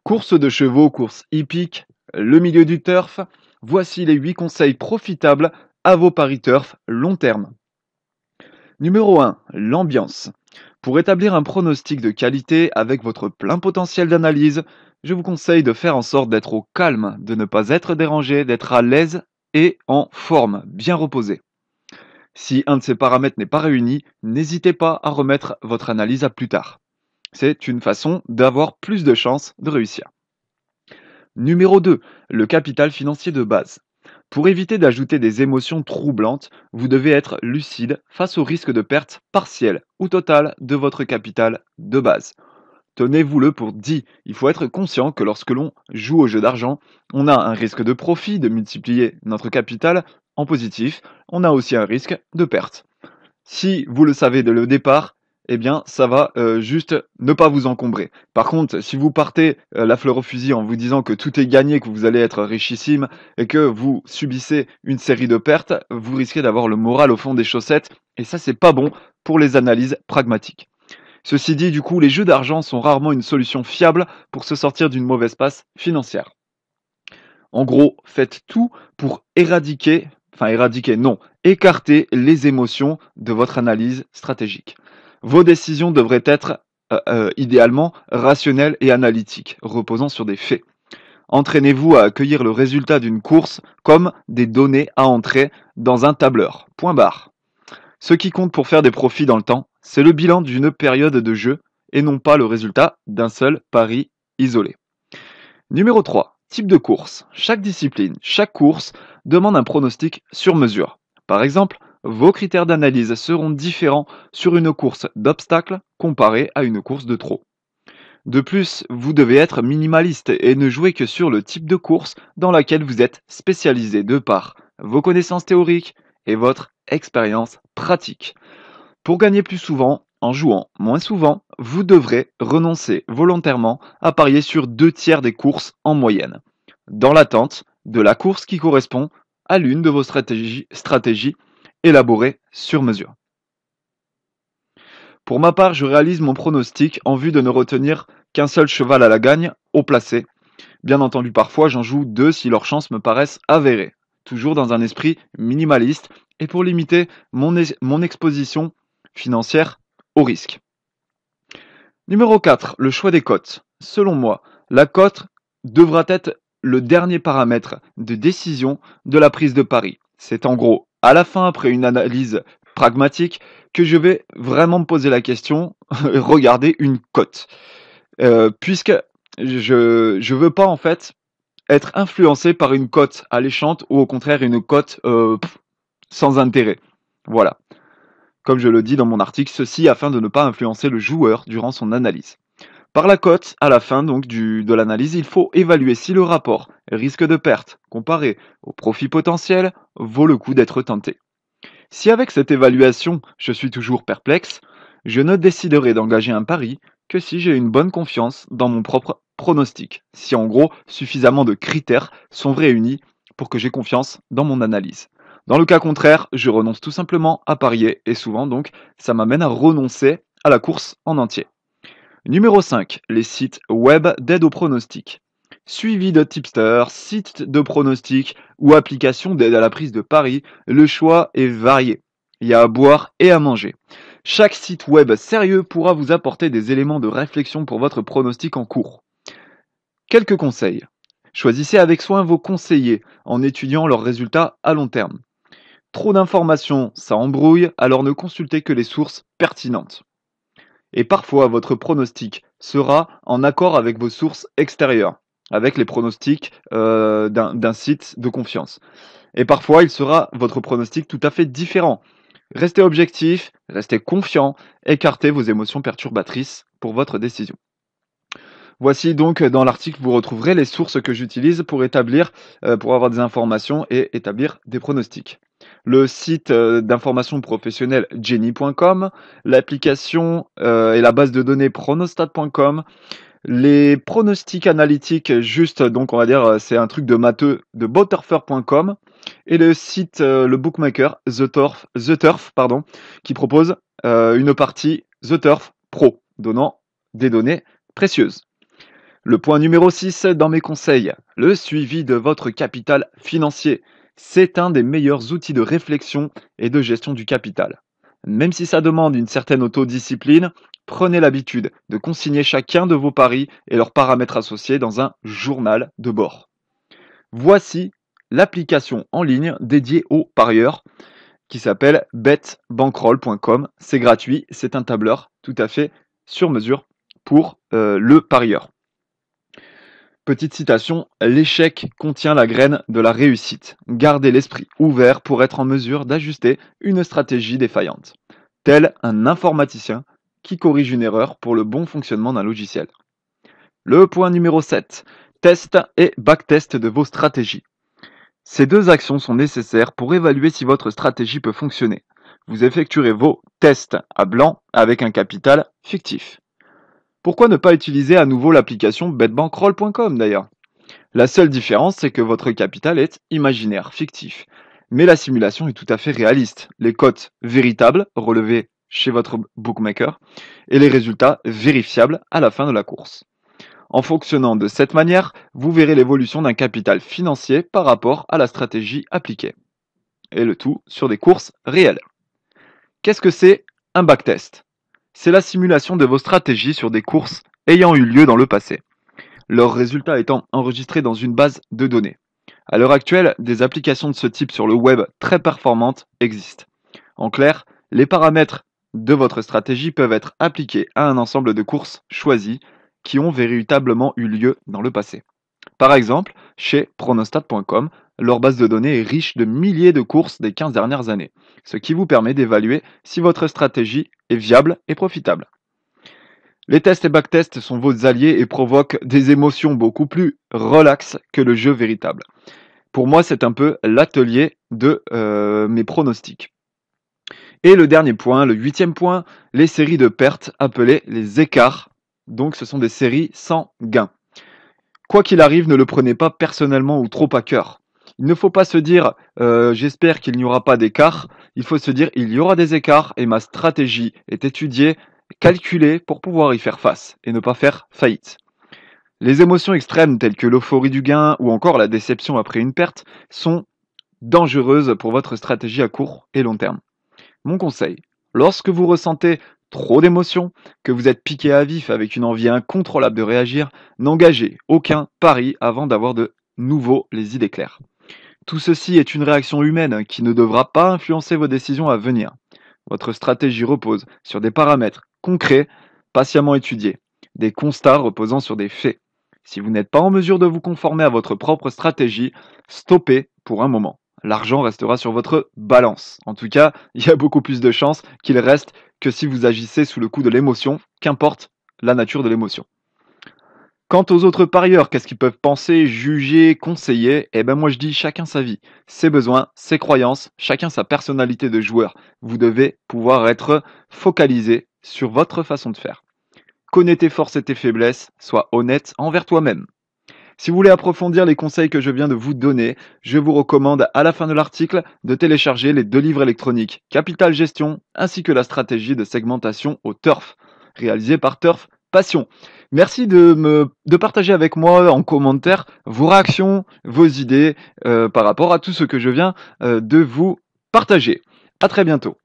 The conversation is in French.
Course de chevaux, course hippique, le milieu du turf, voici les 8 conseils profitables à vos paris turf long terme. Numéro 1, l'ambiance. Pour établir un pronostic de qualité avec votre plein potentiel d'analyse, je vous conseille de faire en sorte d'être au calme, de ne pas être dérangé, d'être à l'aise et en forme, bien reposé. Si un de ces paramètres n'est pas réuni, n'hésitez pas à remettre votre analyse à plus tard. C'est une façon d'avoir plus de chances de réussir. Numéro 2, le capital financier de base. Pour éviter d'ajouter des émotions troublantes, vous devez être lucide face au risque de perte partielle ou totale de votre capital de base. Tenez-vous-le pour dit, il faut être conscient que lorsque l'on joue au jeu d'argent, on a un risque de profit de multiplier notre capital en positif, on a aussi un risque de perte. Si vous le savez dès le départ, eh bien, ça va juste ne pas vous encombrer. Par contre, si vous partez la fleur au fusil en vous disant que tout est gagné, que vous allez être richissime et que vous subissez une série de pertes, vous risquez d'avoir le moral au fond des chaussettes et ça, c'est pas bon pour les analyses pragmatiques. Ceci dit, du coup, les jeux d'argent sont rarement une solution fiable pour se sortir d'une mauvaise passe financière. En gros, faites tout pour écarter les émotions de votre analyse stratégique. Vos décisions devraient être idéalement rationnelles et analytiques, reposant sur des faits. Entraînez-vous à accueillir le résultat d'une course comme des données à entrer dans un tableur. Point barre. Ce qui compte pour faire des profits dans le temps, c'est le bilan d'une période de jeu et non pas le résultat d'un seul pari isolé. Numéro 3. Type de course. Chaque discipline, chaque course demande un pronostic sur mesure. Par exemple, vos critères d'analyse seront différents sur une course d'obstacles comparée à une course de trot. De plus, vous devez être minimaliste et ne jouer que sur le type de course dans laquelle vous êtes spécialisé de par vos connaissances théoriques et votre expérience pratique. Pour gagner plus souvent, en jouant moins souvent, vous devrez renoncer volontairement à parier sur 2 tiers des courses en moyenne, dans l'attente de la course qui correspond à l'une de vos stratégies élaborées sur mesure. Pour ma part, je réalise mon pronostic en vue de ne retenir qu'un seul cheval à la gagne au placé. Bien entendu, parfois j'en joue 2 si leurs chances me paraissent avérées, toujours dans un esprit minimaliste et pour limiter mon exposition financière au risque. Numéro 4, le choix des cotes. Selon moi, la cote devra être le dernier paramètre de décision de la prise de pari. C'est en gros, à la fin, après une analyse pragmatique, que je vais vraiment me poser la question, regarder une cote. Puisque je veux pas en fait être influencé par une cote alléchante ou au contraire une cote sans intérêt. Voilà. Comme je le dis dans mon article, ceci afin de ne pas influencer le joueur durant son analyse. Par la cote, à la fin donc de l'analyse, il faut évaluer si le rapport risque de perte comparé au profit potentiel vaut le coup d'être tenté. Si avec cette évaluation je suis toujours perplexe, je ne déciderai d'engager un pari que si j'ai une bonne confiance dans mon propre pronostic, si en gros suffisamment de critères sont réunis pour que j'ai confiance dans mon analyse. Dans le cas contraire, je renonce tout simplement à parier et souvent donc ça m'amène à renoncer à la course en entier. Numéro 5, les sites web d'aide au pronostic. Suivi de tipsters, sites de pronostic ou applications d'aide à la prise de paris, le choix est varié. Il y a à boire et à manger. Chaque site web sérieux pourra vous apporter des éléments de réflexion pour votre pronostic en cours. Quelques conseils. Choisissez avec soin vos conseillers en étudiant leurs résultats à long terme. Trop d'informations, ça embrouille, alors ne consultez que les sources pertinentes. Et parfois, votre pronostic sera en accord avec vos sources extérieures, avec les pronostics d'un site de confiance. Et parfois, il sera votre pronostic tout à fait différent. Restez objectif, restez confiant, écartez vos émotions perturbatrices pour votre décision. Voici donc dans l'article, vous retrouverez les sources que j'utilise pour pour avoir des informations et établir des pronostics. Le site d'information professionnelle Jenny.com, l'application et la base de données pronostat.com, les pronostics analytiques juste, donc on va dire c'est un truc de matheux de botterfer.com et le site, le bookmaker The Turf, qui propose une partie The Turf Pro, donnant des données précieuses. Le point numéro 6 dans mes conseils, le suivi de votre capital financier. C'est un des meilleurs outils de réflexion et de gestion du capital. Même si ça demande une certaine autodiscipline, prenez l'habitude de consigner chacun de vos paris et leurs paramètres associés dans un journal de bord. Voici l'application en ligne dédiée aux parieurs qui s'appelle betbankroll.com. C'est gratuit, c'est un tableur tout à fait sur mesure pour le parieur. Petite citation, l'échec contient la graine de la réussite. Gardez l'esprit ouvert pour être en mesure d'ajuster une stratégie défaillante, tel un informaticien qui corrige une erreur pour le bon fonctionnement d'un logiciel. Le point numéro 7, test et backtest de vos stratégies. Ces deux actions sont nécessaires pour évaluer si votre stratégie peut fonctionner. Vous effectuerez vos tests à blanc avec un capital fictif. Pourquoi ne pas utiliser à nouveau l'application betbankroll.com d'ailleurs? La seule différence, c'est que votre capital est imaginaire, fictif. Mais la simulation est tout à fait réaliste. Les cotes véritables relevées chez votre bookmaker et les résultats vérifiables à la fin de la course. En fonctionnant de cette manière, vous verrez l'évolution d'un capital financier par rapport à la stratégie appliquée. Et le tout sur des courses réelles. Qu'est-ce que c'est un backtest? C'est la simulation de vos stratégies sur des courses ayant eu lieu dans le passé, leurs résultats étant enregistrés dans une base de données. À l'heure actuelle, des applications de ce type sur le web très performantes existent. En clair, les paramètres de votre stratégie peuvent être appliqués à un ensemble de courses choisies qui ont véritablement eu lieu dans le passé. Par exemple, chez pronostat.com, leur base de données est riche de milliers de courses des 15 dernières années, ce qui vous permet d'évaluer si votre stratégie est viable et profitable. Les tests et backtests sont vos alliés et provoquent des émotions beaucoup plus relaxes que le jeu véritable. Pour moi, c'est un peu l'atelier de mes pronostics. Et le dernier point, le 8e point, les séries de pertes appelées les écarts. Donc ce sont des séries sans gain. Quoi qu'il arrive, ne le prenez pas personnellement ou trop à cœur. Il ne faut pas se dire j'espère qu'il n'y aura pas d'écart. Il faut se dire il y aura des écarts et ma stratégie est étudiée, calculée pour pouvoir y faire face et ne pas faire faillite. Les émotions extrêmes telles que l'euphorie du gain ou encore la déception après une perte sont dangereuses pour votre stratégie à court et long terme. Mon conseil, lorsque vous ressentez trop d'émotions, que vous êtes piqué à vif avec une envie incontrôlable de réagir, n'engagez aucun pari avant d'avoir de nouveau les idées claires. Tout ceci est une réaction humaine qui ne devra pas influencer vos décisions à venir. Votre stratégie repose sur des paramètres concrets, patiemment étudiés, des constats reposant sur des faits. Si vous n'êtes pas en mesure de vous conformer à votre propre stratégie, stoppez pour un moment. L'argent restera sur votre balance. En tout cas, il y a beaucoup plus de chances qu'il reste que si vous agissez sous le coup de l'émotion, qu'importe la nature de l'émotion. Quant aux autres parieurs, qu'est-ce qu'ils peuvent penser, juger, conseiller? Eh ben moi je dis chacun sa vie, ses besoins, ses croyances, chacun sa personnalité de joueur. Vous devez pouvoir être focalisé sur votre façon de faire. Connais tes forces et tes faiblesses, sois honnête envers toi-même. Si vous voulez approfondir les conseils que je viens de vous donner, je vous recommande à la fin de l'article de télécharger les 2 livres électroniques Capital Gestion ainsi que la stratégie de segmentation au turf, réalisé par Turf Passion. Merci de partager avec moi en commentaire vos réactions, vos idées par rapport à tout ce que je viens de vous partager. À très bientôt.